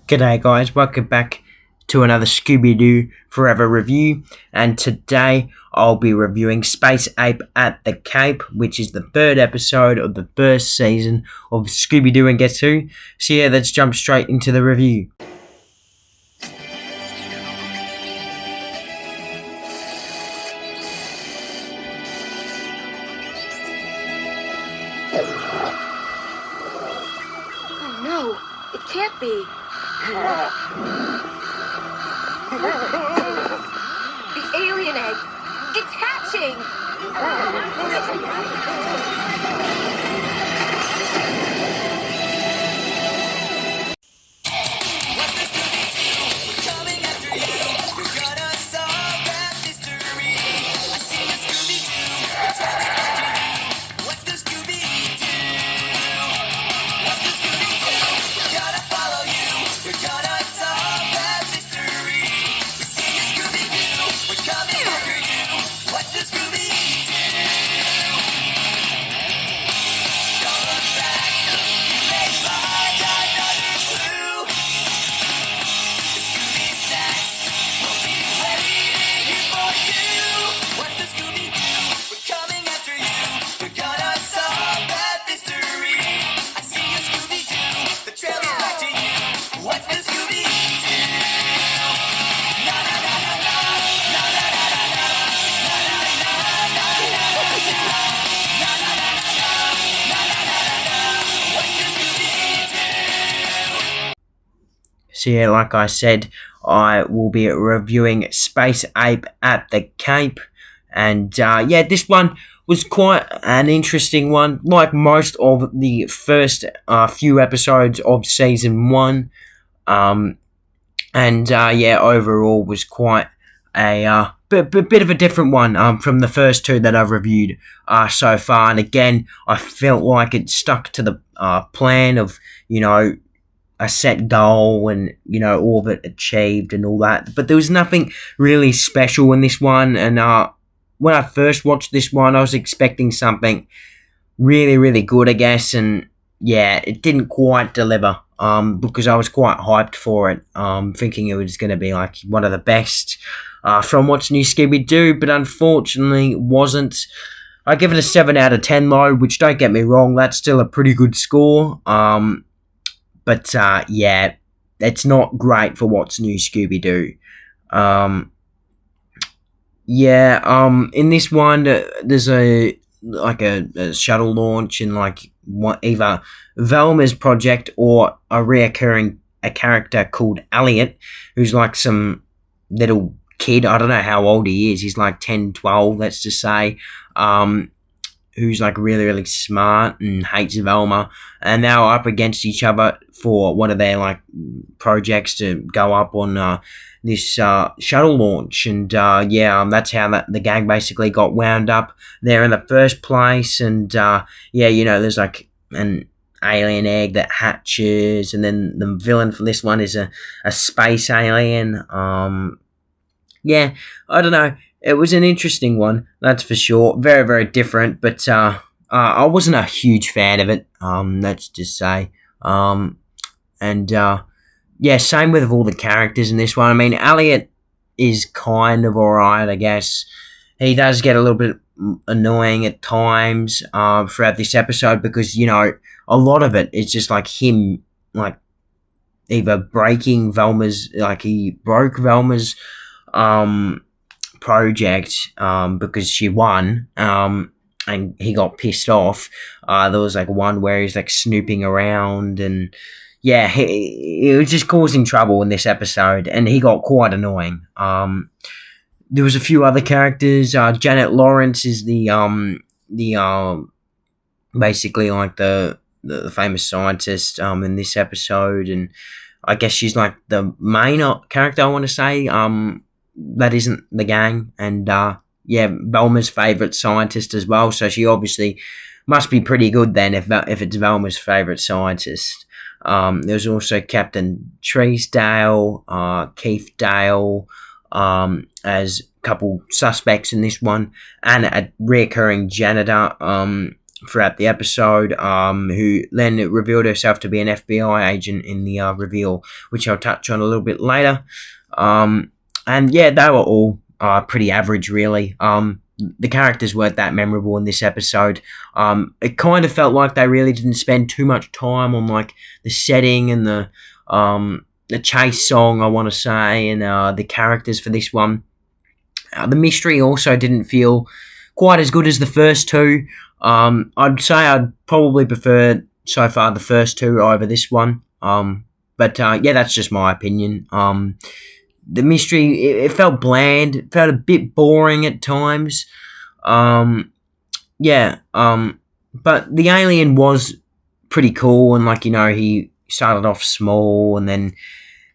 G'day guys, welcome back to another Scooby-Doo Forever review, and today I'll be reviewing Space Ape at the Cape, which is the third episode of the first season of Scooby-Doo and Guess Who. So yeah, let's jump straight into the review. Oh no, it can't be. The alien egg! It's hatching! So yeah, like I said, I will be reviewing Space Ape at the Cape, and yeah, this one was quite an interesting one, like most of the first few episodes of season 1. And yeah, overall was quite a bit of a different one from the first two that I've reviewed so far. And again, I felt like it stuck to the plan of, a set goal and, all of it achieved and all that. But there was nothing really special in this one. And when I first watched this one, I was expecting something really, really good, I guess. And yeah, it didn't quite deliver. Because I was quite hyped for it, thinking it was going to be like one of the best from What's New Scooby-Doo, but unfortunately wasn't. I give it a 7 out of 10 though, which, don't get me wrong, that's still a pretty good score. But yeah, it's not great for What's New Scooby-Doo. In this one, there's a shuttle launch and either Velma's project or a reoccurring character called Elliot, who's like some little kid. I don't know how old he is. He's like 10, 12, let's just say. Who's like really, really smart and hates Velma. And they're up against each other for one of their projects to go up on this shuttle launch. And that's how the gang basically got wound up there in the first place. And there's like an alien egg that hatches, and then the villain for this one is a space alien. I don't know. It was an interesting one, that's for sure. Very, very different, but I wasn't a huge fan of it, let's just say. Same with all the characters in this one. I mean, Elliot is kind of alright, I guess. He does get a little bit annoying at times throughout this episode because, a lot of it is just like him, either breaking Velma's, he broke Velma's project because she won, and he got pissed off. There was one where he's snooping around, and yeah, he was just causing trouble in this episode, and he got quite annoying. There was a few other characters. Janet Lawrence is the basically the famous scientist in this episode, and I guess she's the main character, I want to say, that isn't the gang, and Velma's favourite scientist as well, so she obviously must be pretty good then if it's Velma's favourite scientist. There's also Captain Treesdale, Keith Dale, as a couple suspects in this one, and a recurring janitor throughout the episode, who then revealed herself to be an FBI agent in the reveal, which I'll touch on a little bit later. And yeah, they were all pretty average, really. The characters weren't that memorable in this episode. It kind of felt like they really didn't spend too much time on like the setting and the chase song, I want to say, and the characters for this one. The mystery also didn't feel quite as good as the first two. I'd say I'd probably prefer so far the first two over this one. But yeah, that's just my opinion. The mystery, it felt bland. It felt a bit boring at times. Yeah. But the alien was pretty cool, and like, he started off small, and then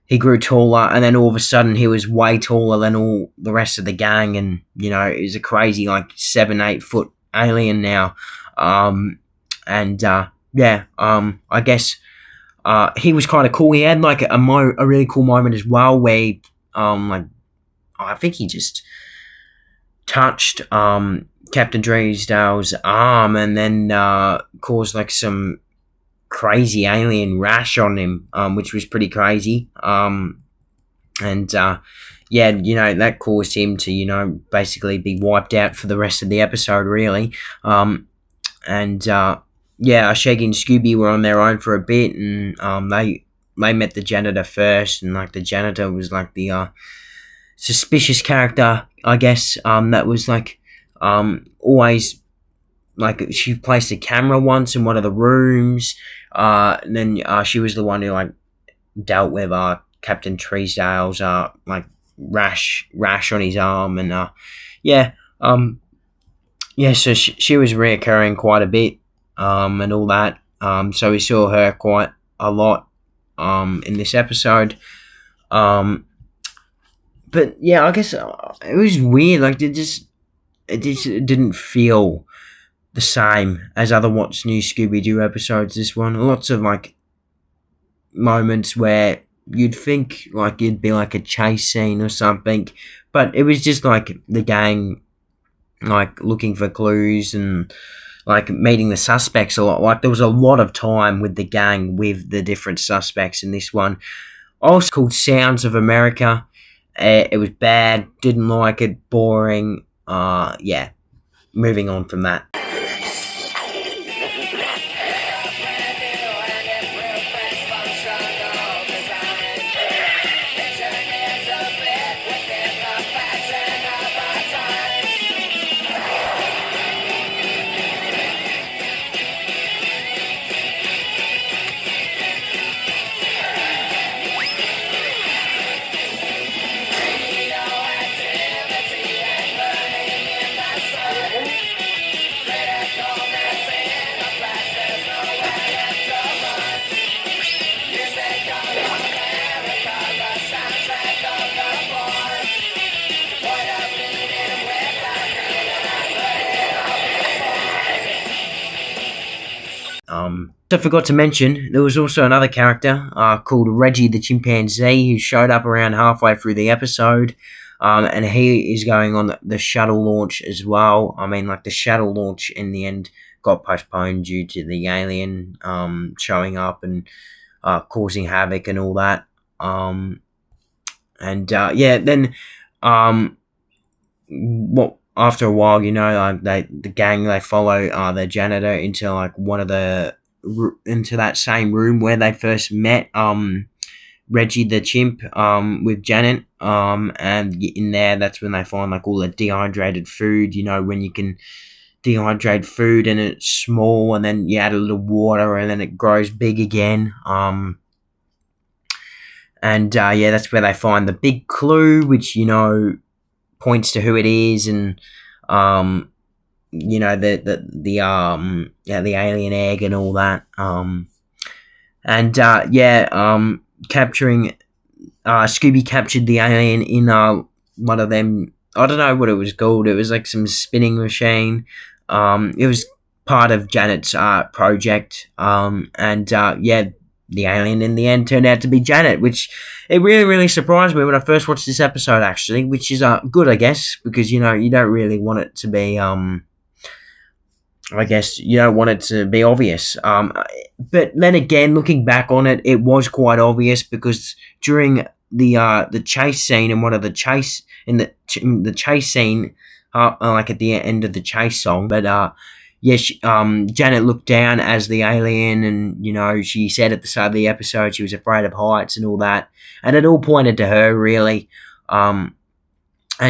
he grew taller, and then all of a sudden he was way taller than all the rest of the gang, and he's a crazy like 7-8 foot alien now. Yeah. I guess he was kind of cool. He had like a really cool moment as well where he, like, I think he just touched Captain Drysdale's arm and then caused like some crazy alien rash on him, which was pretty crazy. Yeah, that caused him to basically be wiped out for the rest of the episode, really. Yeah, Shaggy and Scooby were on their own for a bit, and they met the janitor first, and like the janitor was like the suspicious character, I guess. That was like always like she placed a camera once in one of the rooms. And then she was the one who like dealt with Captain Truesdale's like rash on his arm, and yeah. So she was reoccurring quite a bit, and all that. So we saw her quite a lot in this episode. But yeah, I guess it was weird. Like it didn't feel the same as other What's New Scooby-Doo episodes. This one, lots of like moments where you'd think like it'd be like a chase scene or something, but it was just like the gang like looking for clues and like meeting the suspects a lot. Like there was a lot of time with the gang with the different suspects in this one. Also called Sounds of America. It was bad, didn't like it, boring. Yeah, moving on from that. I forgot to mention, there was also another character called Reggie the Chimpanzee who showed up around halfway through the episode, and he is going on the shuttle launch as well. I mean, like the shuttle launch in the end got postponed due to the alien showing up and causing havoc and all that. Yeah, then after a while, the gang, they follow the janitor into like into that same room where they first met Reggie the chimp with Janet, and in there that's when they find like all the dehydrated food. When you can dehydrate food and it's small, and then you add a little water and then it grows big again. Yeah, that's where they find the big clue, which points to who it is, and the alien egg and all that. Capturing Scooby captured the alien in one of them. I don't know what it was called. It was like some spinning machine. It was part of Janet's project. The alien in the end turned out to be Janet, which it really, really surprised me when I first watched this episode, actually, which is good, I guess, because, you don't really want it to be, I guess you don't want it to be obvious. But then again, looking back on it, it was quite obvious because during the chase scene and one of the chase in the chase scene, like at the end of the chase song, but yeah, Janet looked down as the alien, and she said at the start of the episode she was afraid of heights and all that, and it all pointed to her really, and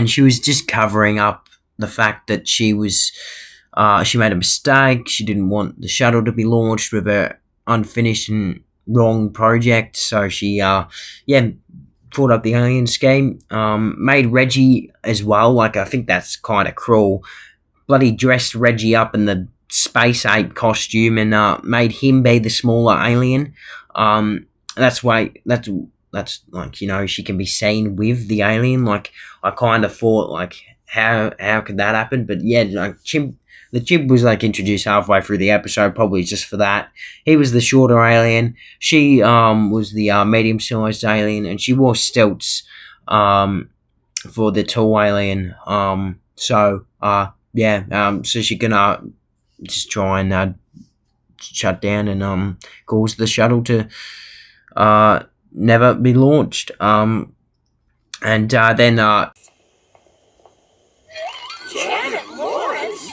she was just covering up the fact that she made a mistake. She didn't want the shuttle to be launched with a unfinished and wrong project, so she thought up the alien scheme. Made Reggie as well. Like, I think that's kind of cruel. Bloody dressed Reggie up in the space ape costume and made him be the smaller alien. That's like, she can be seen with the alien. Like, I kind of thought, like, how could that happen? But yeah, like the chimp was like introduced halfway through the episode, probably just for that. He was the shorter alien. She was the medium-sized alien, and she wore stilts for the tall alien. So she can just try and shut down and cause the shuttle to never be launched. And then Janet Lawrence?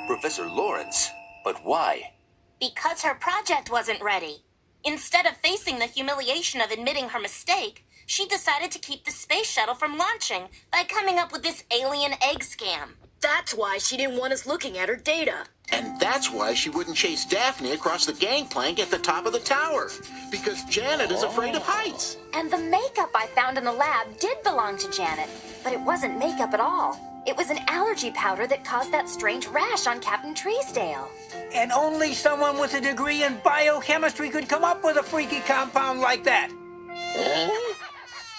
Professor Lawrence? But why? Because her project wasn't ready. Instead of facing the humiliation of admitting her mistake, she decided to keep the space shuttle from launching by coming up with this alien egg scam. That's why she didn't want us looking at her data. And that's why she wouldn't chase Daphne across the gangplank at the top of the tower. Because Janet is afraid of heights. And the makeup I found in the lab did belong to Janet, but it wasn't makeup at all. It was an allergy powder that caused that strange rash on Captain Treesdale. And only someone with a degree in biochemistry could come up with a freaky compound like that.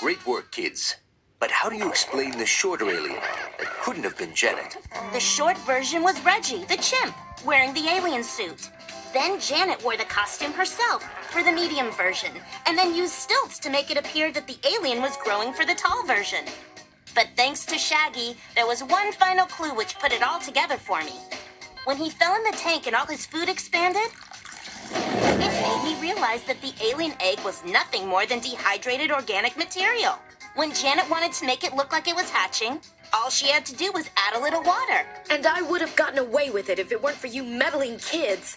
Great work, kids. But how do you explain the shorter alien? That couldn't have been Janet. The short version was Reggie, the chimp, wearing the alien suit. Then Janet wore the costume herself for the medium version, and then used stilts to make it appear that the alien was growing for the tall version. But thanks to Shaggy, there was one final clue which put it all together for me. When he fell in the tank and all his food expanded, it made me realize that the alien egg was nothing more than dehydrated organic material. When Janet wanted to make it look like it was hatching, all she had to do was add a little water. And I would have gotten away with it if it weren't for you meddling kids.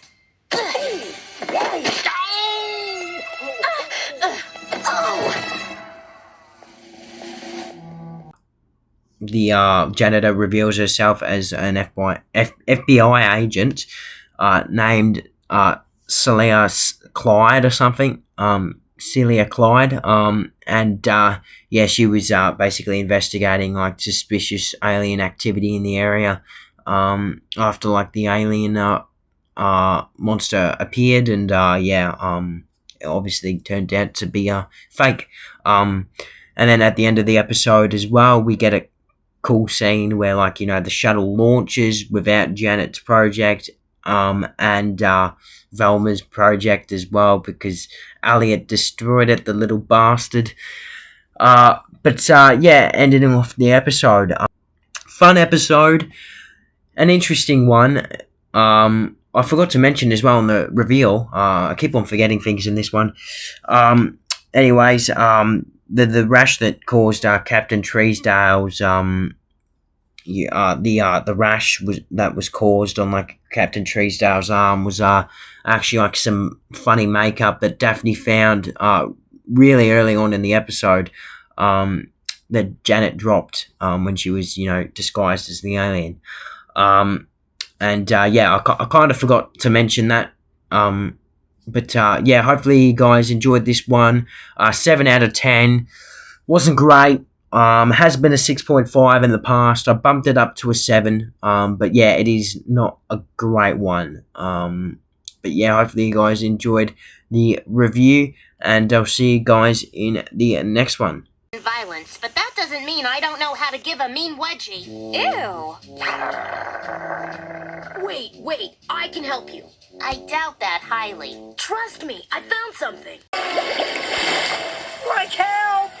the janitor reveals herself as an FBI agent named Celia Clyde or something. Celia Clyde. She was basically investigating like suspicious alien activity in the area after like the alien monster appeared, and it obviously turned out to be fake. And then at the end of the episode as well, we get a cool scene where the shuttle launches without Janet's project and Velma's project as well, because Elliot destroyed it, the little bastard. Ending off the episode. Fun episode, an interesting one. I forgot to mention as well in the reveal. I keep on forgetting things in this one. The rash that caused Captain Treesdale's the rash was caused on like Captain Treesdale's arm was actually like some funny makeup that Daphne found really early on in the episode that Janet dropped when she was disguised as the alien. I kind of forgot to mention that. Hopefully you guys enjoyed this one. 7 out of 10. Wasn't great. Has been a 6.5 in the past. I bumped it up to a 7. It is not a great one. Hopefully you guys enjoyed the review, and I'll see you guys in the next one. Violence, but that doesn't mean I don't know how to give a mean wedgie. Ew. Wait, I can help you. I doubt that highly. Trust me, I found something. Like help!